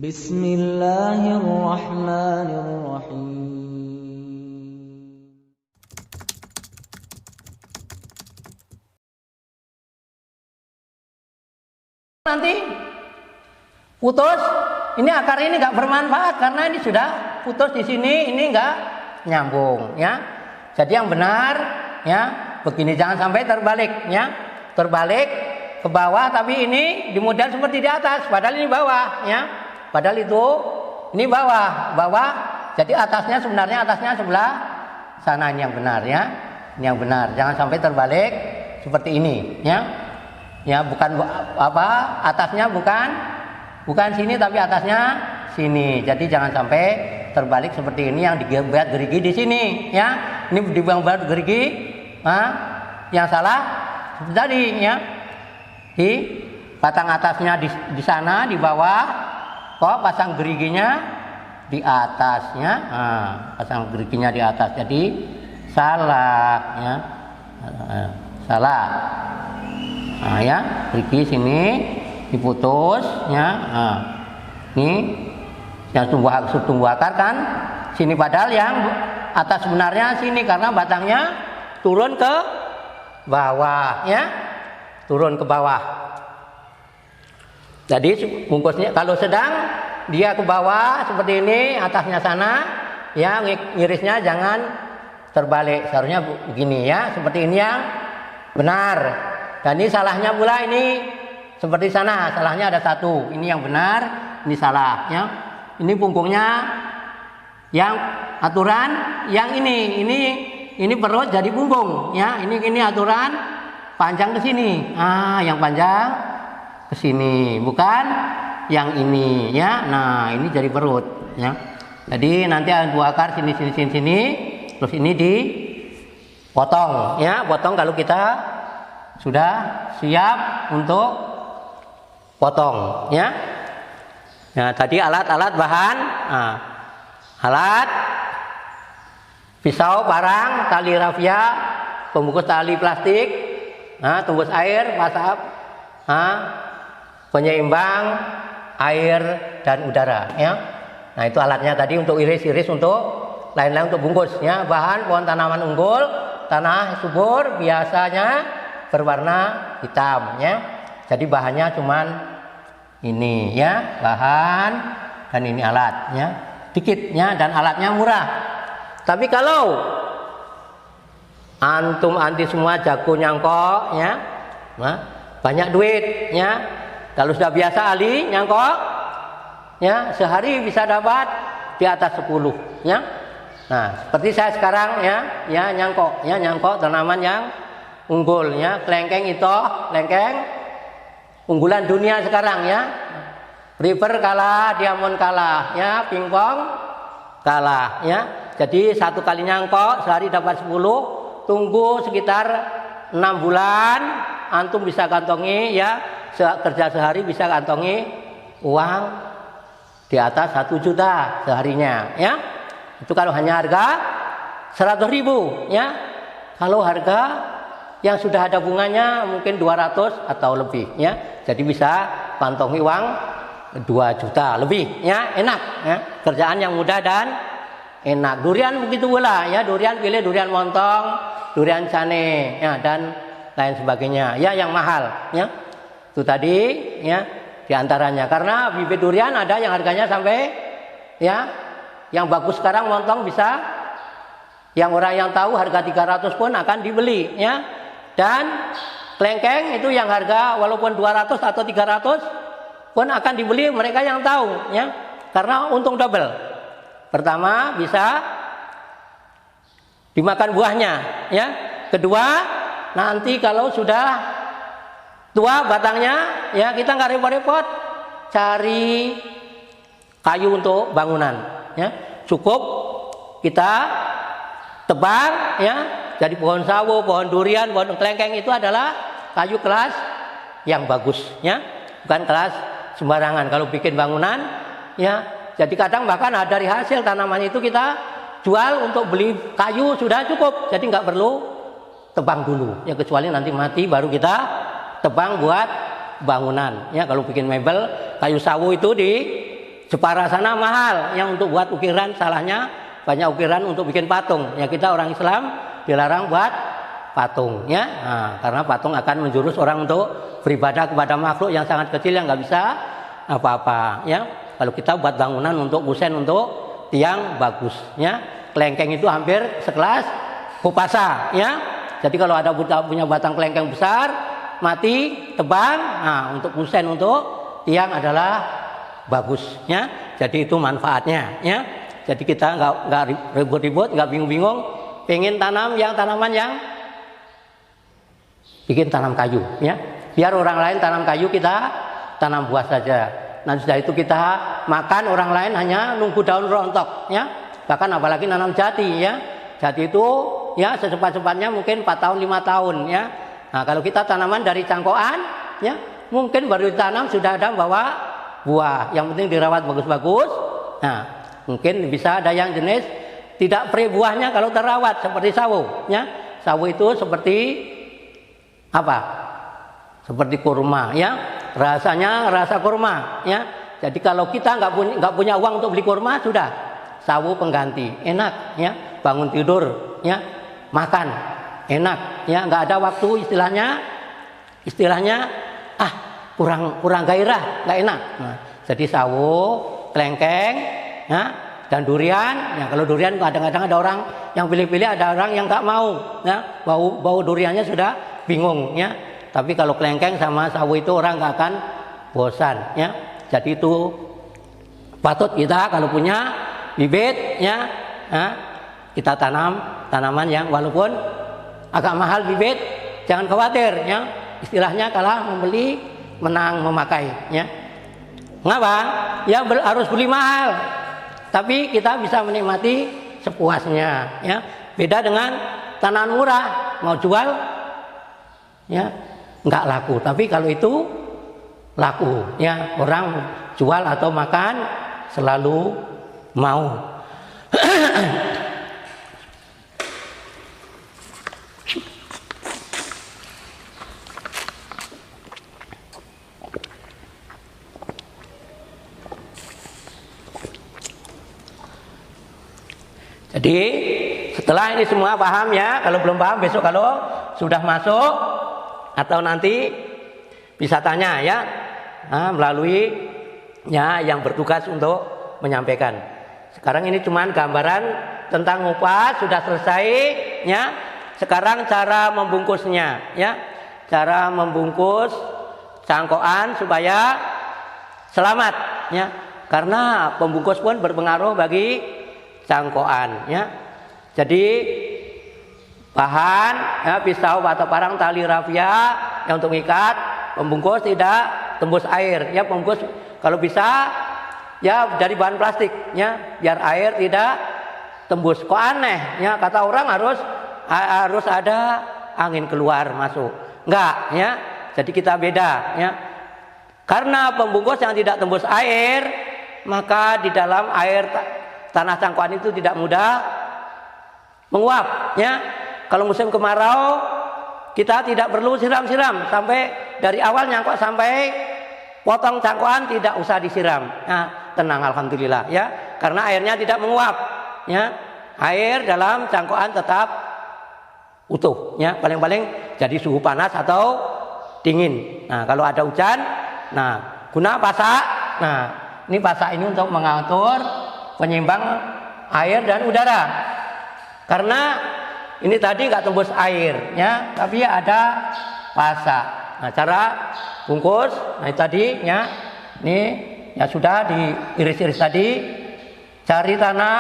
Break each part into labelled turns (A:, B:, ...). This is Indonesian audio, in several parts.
A: Bismillahirrahmanirrahim.
B: Nanti putus, ini akar ini nggak bermanfaat karena ini sudah putus di sini, ini nggak nyambung, ya. Jadi yang benar, ya, begini, jangan sampai terbalik, ya, terbalik ke bawah, tapi ini di model seperti di atas, padahal ini bawah, ya, padahal itu ini bawah, jadi atasnya sebenarnya atasnya sebelah sana, ini yang benar, ya, ini yang benar, jangan sampai terbalik seperti ini, ya. Ya, bukan apa, atasnya bukan sini tapi atasnya sini. Jadi jangan sampai terbalik seperti ini yang dibuat gerigi di sini, ya. Ini dibuat gerigi, yang salah seperti tadi, ya. Di batang atasnya di sana, di bawah, kok pasang geriginya di atasnya, pasang geriginya di atas. Jadi salah, ya. Salah. Nah, ya, gerigi sini diputus, ya. Nah, ini yang tumbuh akar kan sini, padahal yang atas sebenarnya sini karena batangnya turun ke bawah, ya, turun ke bawah. Jadi bungkusnya kalau sedang dia ke bawah seperti ini, atasnya sana, ya, ngirisnya jangan terbalik, seharusnya begini, ya, seperti ini yang benar. Dan ini salahnya pula ini seperti sana, salahnya ada satu. Ini yang benar, ini salah, ya. Ini pungkungnya yang aturan, yang ini perut jadi punggung, ya. Ini aturan panjang ke sini. Yang panjang ke sini, bukan yang ini, ya. Nah, ini jadi perut, ya. Jadi nanti ada dua akar sini, terus ini dipotong, ya. Potong kalau kita sudah siap untuk potong, ya. Nah, tadi alat-alat bahan, alat pisau, parang, tali rafia, pembungkus tali plastik, tembus air, pasap, penyeimbang air dan udara, ya. Nah, itu alatnya tadi untuk iris-iris, untuk lain-lain untuk bungkus, ya. Bahan pohon tanaman unggul, tanah subur, biasanya berwarna hitam, ya. Jadi bahannya cuman ini, ya, bahan dan ini alat, ya, dikit, ya, dan alatnya murah. Tapi kalau anti semua jago nyangkok, ya, banyak duit, ya. Kalau sudah biasa ahli nyangkok, ya, sehari bisa dapat di atas 10, ya. Nah, seperti saya sekarang, ya, nyangkok tanaman yang unggul, ya, kelengkeng itu, kelengkeng unggulan dunia sekarang, ya. River kalah, diamond kalah, ya, pingpong kalah, ya. Jadi satu kali nyangkok sehari dapat 10, tunggu sekitar 6 bulan, antum bisa kantongi, ya, kerja sehari bisa kantongi uang di atas 1 juta seharinya, ya. Itu kalau hanya harga 100.000, ya. Kalau harga yang sudah ada bunganya mungkin 200 atau lebih, ya. Jadi bisa kantongi uang 2 juta lebih, ya. Enak, ya. Kerjaan yang mudah dan enak. Durian begitu pula, ya. Durian pilih durian montong, durian cane, ya, dan lain sebagainya, ya, yang mahal, ya. Itu tadi, ya, diantaranya. Karena bibit durian ada yang harganya sampai, ya, yang bagus sekarang montong bisa, yang orang yang tahu harga 300 pun akan dibeli, ya. Dan kelengkeng itu yang harga walaupun 200 atau 300 pun akan dibeli mereka yang tahu, ya. Karena untung double. Pertama, bisa dimakan buahnya, ya. Kedua, nanti kalau sudah tua batangnya, ya, kita nggak repot-repot cari kayu untuk bangunan, ya. Cukup kita tebang, ya. Jadi pohon sawo, pohon durian, pohon kelengkeng itu adalah kayu kelas yang bagus, ya. Bukan kelas sembarangan. Kalau bikin bangunan, ya. Jadi kadang bahkan dari hasil tanaman itu kita jual untuk beli kayu sudah cukup. Jadi nggak perlu tebang dulu, ya, kecuali nanti mati baru kita tebang buat bangunan, ya. Kalau bikin mebel, kayu sawo itu Jepara sana mahal, yang untuk buat ukiran salahnya banyak ukiran untuk bikin patung. Ya kita orang Islam dilarang buat patung, ya. Nah, karena patung akan menjurus orang untuk beribadah kepada makhluk yang sangat kecil yang nggak bisa apa-apa, ya. Kalau kita buat bangunan untuk kusen, untuk tiang bagus, ya. Kelengkeng itu hampir sekelas kupasa, ya. Jadi kalau ada punya batang kelengkeng besar, mati, tebang, nah untuk kusen, untuk tiang adalah bagus, ya. Jadi itu manfaatnya, ya. Jadi kita nggak ribut-ribut, nggak bingung-bingung, pengen tanam yang tanaman yang bikin tanam kayu, ya. Biar orang lain tanam kayu, kita tanam buah saja. Nanti sudah itu kita makan, orang lain hanya nunggu daun rontok, ya. Bahkan apalagi nanam jati, ya. Jati itu ya secepat-cepatnya mungkin 4 tahun 5 tahun, ya. Nah, kalau kita tanaman dari cangkokan, ya, mungkin baru ditanam sudah ada bawa buah. Yang penting dirawat bagus-bagus. Nah, mungkin bisa ada yang jenis tidak pre buahnya kalau terawat seperti sawo, ya. Sawo itu seperti apa? Seperti kurma, ya. Rasanya rasa kurma, ya. Jadi kalau kita nggak punya uang untuk beli kurma, sudah sawo pengganti, enak, ya. Bangun tidur, ya, makan, enak, ya. Nggak ada waktu istilahnya kurang gairah, nggak enak. Nah, jadi sawo, kelengkeng, ya, dan durian. Ya, kalau durian kadang-kadang ada orang yang pilih-pilih, ada orang yang nggak mau, ya. Bau duriannya sudah bingung, ya. Tapi kalau kelengkeng sama sawo itu orang nggak akan bosan, ya. Jadi itu patut kita kalau punya bibit, ya, kita tanam tanaman yang walaupun agak mahal bibit, jangan khawatir, ya. Istilahnya kalah membeli menang memakai, ya. Ngapa? Ya harus beli mahal, tapi kita bisa menikmati sepuasnya, ya. Beda dengan tanaman murah, mau jual, ya, nggak laku. Tapi kalau itu laku, ya, orang jual atau makan selalu mau. Jadi setelah ini semua paham, ya. Kalau belum paham besok kalau sudah masuk atau nanti bisa tanya, ya, melalui ya yang bertugas untuk menyampaikan. Sekarang ini cuman gambaran tentang ngupas sudah selesai, ya. Sekarang cara membungkusnya, ya. Cara membungkus cangkokan supaya selamat, ya. Karena pembungkus pun berpengaruh bagi cangkokan, ya. Jadi bahan, ya, pisau atau parang tali rafia yang untuk mengikat, pembungkus tidak tembus air, ya. Pembungkus kalau bisa ya dari bahan plastik, ya, biar air tidak tembus. Kok aneh, ya, kata orang harus ada angin keluar masuk. Enggak, ya. Jadi kita beda, ya. Karena pembungkus yang tidak tembus air, maka di dalam air tanah cangkokan itu tidak mudah menguap, ya. Kalau musim kemarau kita tidak perlu siram-siram, sampai dari awal nyangkok sampai potong cangkokan tidak usah disiram. Nah, tenang, alhamdulillah, ya. Karena airnya tidak menguap, ya. Air dalam cangkokan tetap utuh, ya. Paling-paling jadi suhu panas atau dingin. Nah, kalau ada hujan, nah, guna pasak. Nah, ini pasak ini untuk mengatur penyeimbang air dan udara. Karena ini tadi nggak tembus air, ya, tapi ada pasak. Nah, cara bungkus, nah itu tadi, ya, ini ya sudah diiris-iris tadi. Cari tanah,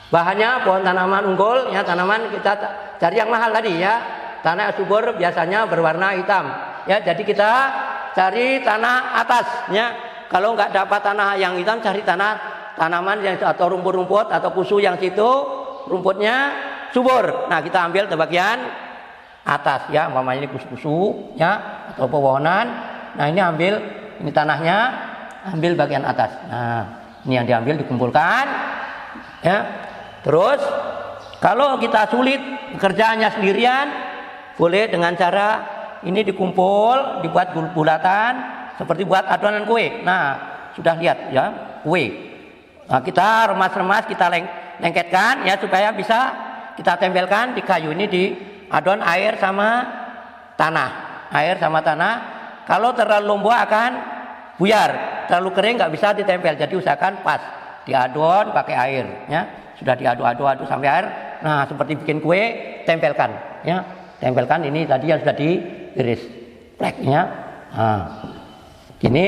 B: bahannya pohon tanaman unggul, ya, tanaman kita cari yang mahal tadi, ya. Tanah subur biasanya berwarna hitam, ya. Jadi kita cari tanah atas, ya. Kalau nggak dapat tanah yang hitam, cari tanaman yang atau rumput-rumput atau kusu yang situ rumputnya subur. Nah, kita ambil di bagian atas, ya, umpamanya ini kusu-kusu, ya, atau pepohonan. Nah, ini ambil, ini tanahnya, ambil bagian atas. Nah, ini yang diambil, dikumpulkan, ya. Terus kalau kita sulit kerjaannya sendirian, boleh dengan cara ini dikumpul, dibuat bulatan seperti buat adonan kue. Nah, sudah lihat ya, kue. Nah, kita remas-remas, kita lengketkan ya supaya bisa kita tempelkan di kayu ini, di adon air sama tanah. Air sama tanah. Kalau terlalu lombo akan buyar, terlalu kering nggak bisa ditempel. Jadi usahakan pas diadon pakai air ya. Sudah diaduk-aduk sampai air. Nah, seperti bikin kue, tempelkan ya. Tempelkan ini tadi yang sudah diiris pleknya. Nah, gini.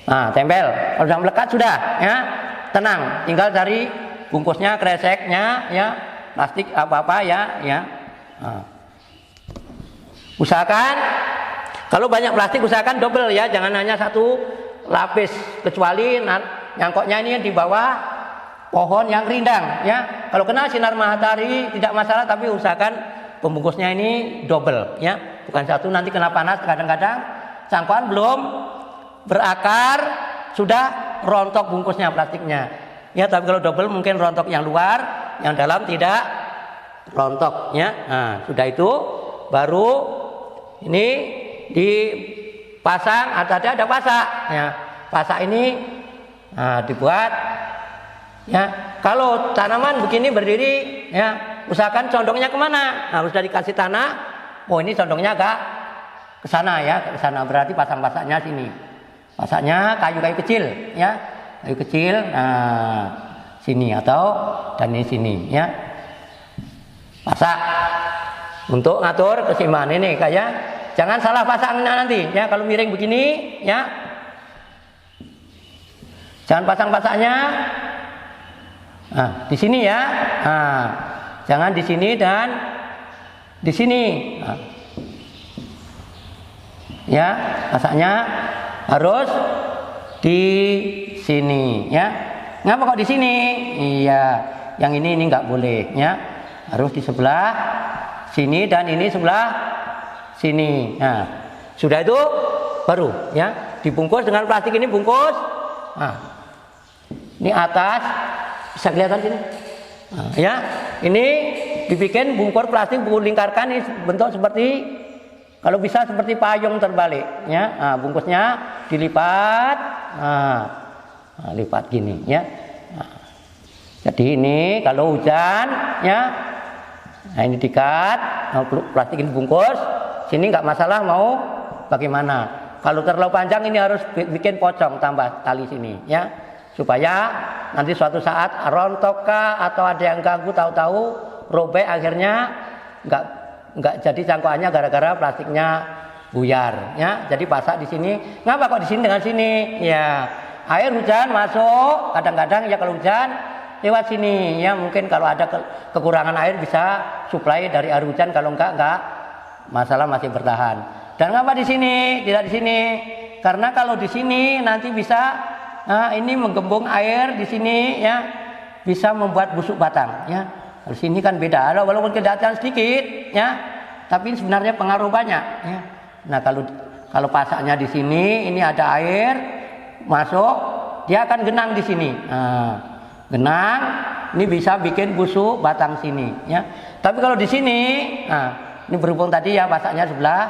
B: Nah, tempel. Kalau sudah melekat sudah ya. Tenang, tinggal cari bungkusnya, kreseknya ya, plastik apa-apa ya. Nah. Usahakan kalau banyak plastik usahakan double ya, jangan hanya satu lapis, kecuali nyangkoknya ini di bawah pohon yang rindang ya. Kalau kena sinar matahari tidak masalah, tapi usahakan pembungkusnya ini double ya, bukan satu, nanti kena panas. Kadang-kadang cangkokan belum berakar sudah rontok bungkusnya, plastiknya ya. Tapi kalau double mungkin rontok yang luar, yang dalam tidak rontok ya. Nah, sudah itu baru ini dipasang, ada pasak ya. Pasak ini dibuat ya. Kalau tanaman begini berdiri ya, usahakan condongnya kemana. Nah, sudah dikasih tanah, oh ini condongnya agak ke sana ya, ke sana, berarti pasang-pasaknya sini. Pasaknya kayu-kayu kecil ya, kayu kecil, nah sini atau dan di sini ya. Pasak untuk ngatur keseimbangan ini kayak, jangan salah pasangnya nanti ya. Kalau miring begini ya, jangan pasang-pasangnya di sini ya. Nah, jangan di sini dan di sini. Nah, ya, pasangnya harus di sini ya. Ngapa kok di sini? Iya, yang ini nggak boleh ya. Harus di sebelah sini dan ini sebelah sini. Nah, sudah itu baru ya dibungkus dengan plastik ini, bungkus. Nah, ini atas bisa kelihatan sini. Nah, ya, ini dibikin bungkus plastik, lingkarkan ini bentuk seperti, kalau bisa seperti payung terbalik ya. Nah, bungkusnya dilipat, lipat gini ya. Nah, jadi ini kalau hujan ya, nah ini diikat, plastik ini bungkus, sini nggak masalah mau bagaimana. Kalau terlalu panjang ini harus bikin pocong, tambah tali sini ya, supaya nanti suatu saat rontok atau ada yang ganggu, tahu-tahu robek, akhirnya nggak jadi cangkokannya gara-gara plastiknya buyar ya. Jadi pasak di sini. Ngapa kok di sini dengan sini ya? Air hujan masuk kadang-kadang ya, kalau hujan lewat sini ya. Mungkin kalau ada kekurangan air bisa suplai dari air hujan, kalau enggak masalah, masih bertahan. Dan ngapa di sini tidak di sini? Karena kalau di sini nanti bisa ini menggembung air di sini ya, bisa membuat busuk batang ya. Di sini kan beda, walaupun kelihatan sedikit ya, tapi sebenarnya pengaruh banyak ya. Nah, kalau pasaknya di sini, ini ada air masuk, dia akan genang di sini. Nah, genang ini bisa bikin busuk batang sini ya. Tapi kalau di sini, nah ini berhubung tadi ya pasaknya sebelah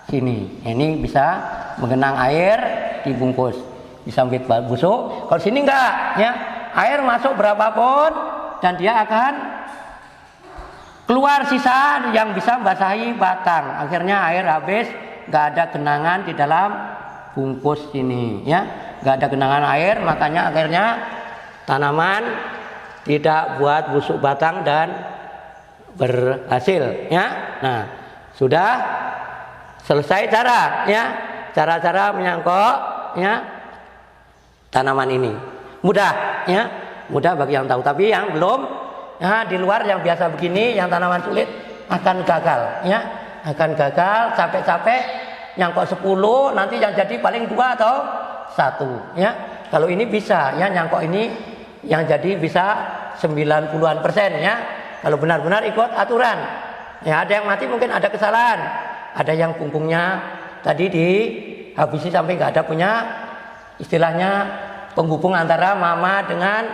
B: sini, ini bisa menggenang air, dibungkus, bisa bikin busuk. Kalau sini enggak ya, air masuk berapapun dan dia akan keluar sisa yang bisa membasahi batang. Akhirnya air habis, nggak ada genangan di dalam bungkus ini ya, nggak ada genangan air, makanya akhirnya tanaman tidak buat busuk batang dan berhasil ya. Nah, sudah selesai cara ya, cara-cara menyangkok ya tanaman ini. Mudah ya, mudah bagi yang tahu, tapi yang belum ya, di luar yang biasa begini, yang tanaman sulit akan gagal ya, akan gagal, capek-capek nyangkok 10, nanti yang jadi paling 2 atau 1 ya. Kalau ini bisa ya, nyangkok ini yang jadi bisa 90-an% ya, kalau benar-benar ikut aturan ya. Ada yang mati mungkin ada kesalahan, ada yang pungkungnya tadi dihabisi sampai nggak ada punya, istilahnya penghubung antara mama dengan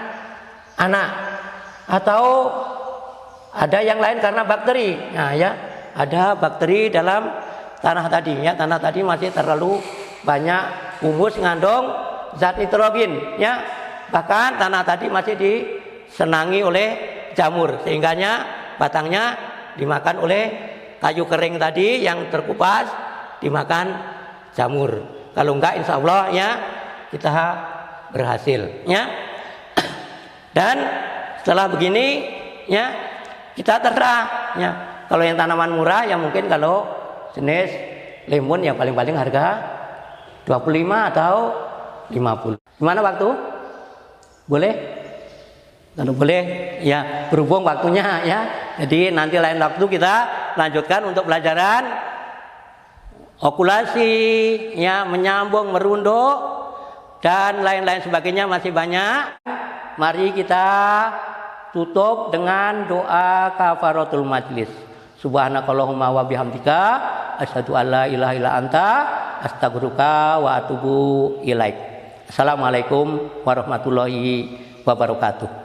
B: anak, atau ada yang lain karena bakteri. Nah ya, ada bakteri dalam tanah tadi ya, tanah tadi masih terlalu banyak humus, ngandung zat nitrogen, ya. Bahkan tanah tadi masih disenangi oleh jamur, sehingganya batangnya dimakan oleh kayu kering tadi yang terkupas, dimakan jamur. Kalau enggak, insya Allah ya kita berhasil, ya. Dan setelah begini, ya kita terserah, ya. Kalau yang tanaman murah, ya mungkin kalau jenis limun ya paling-paling harga 25 atau 50. Gimana waktu? Boleh? Kalau boleh, ya berhubung waktunya, ya. Jadi nanti lain waktu kita lanjutkan untuk pelajaran okulasi, ya, menyambung, merunduk, dan lain-lain sebagainya masih banyak. Mari kita tutup dengan doa kafaratul majlis. Subhanakallahumma wa bihamdika asyhadu alla ilaha illa anta astaghfiruka wa atubu ilaik. Assalamualaikum warahmatullahi wabarakatuh.